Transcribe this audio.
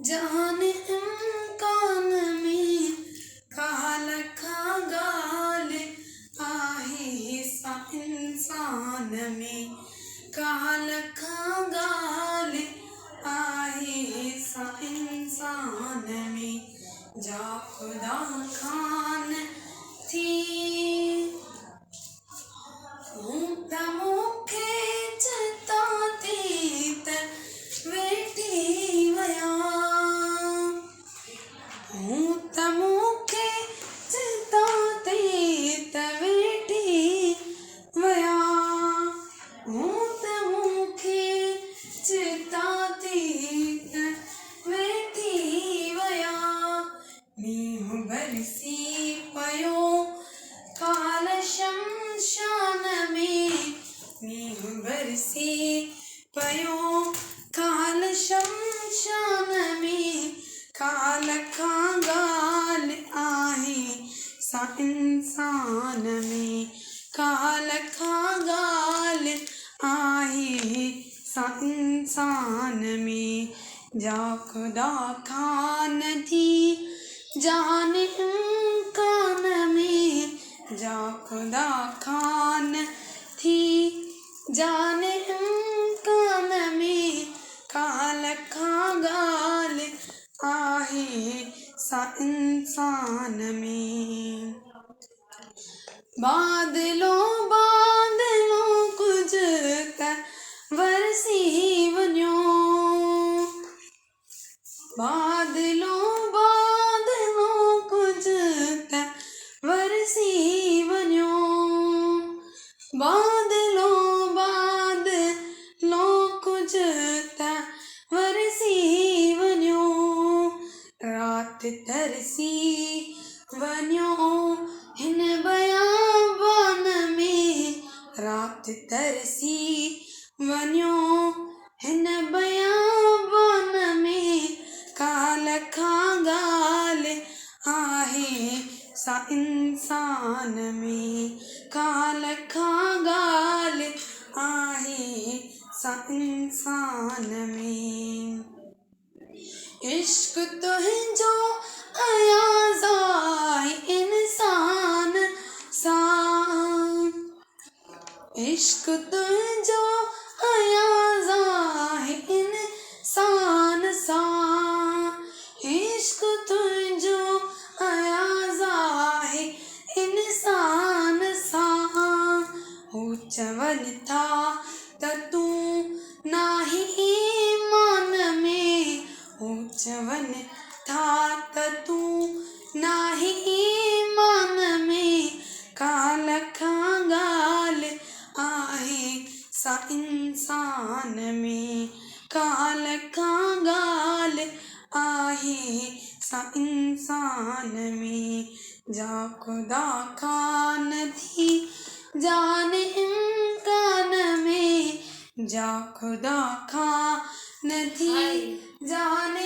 जान इम्कान में कहा लखा गाल आहे हिस्सा इंसान में कहा लखा गाल आहे हिस्सा इंसान में जा खुदा खान थी मुखे चिताती त वेठी वया मुखे चिताती त वेठी वया मुखे चिताती त वेठी वया मींहुं बरसी पयो काल शमशान में मींहुं बरसी पयो काल शमशान में काल खां गाल आहे सा इंसान में काल खां गाल आहे सा इंसान में जा खुदा खान थी जान इम्कान में जा खुदा खान थी जान इम्कान में काल खां गाल आहे सा इंसान में बादलों कुछ त वरसी वञो बादलों कुछ त वरसी वञो बादलों कुछ त वरसी वञो रात तरसी वञो हिन बयाबान में रात तरसी वञो हिन बयाबान में काल खां गाल आहे सा इंसान में काल खां गाल आहे सा इंसान में इश्क तुंहिंजो अयाज़ाए इंसान सां इश्क तुंहिंजो अयाज़ाए इंसान सां इश्क तुंहिंजो अयाज़ाए इंसान सां हू चवनि था त तूं नाही ईमान में हू चवनि था त तूं नाही ईमान में काल खां गाल आहे सा इंसान में काल खां गाल आहे सा इंसान में जा खुदा खान थी जान इम्कान में जा खुदा खान थी जान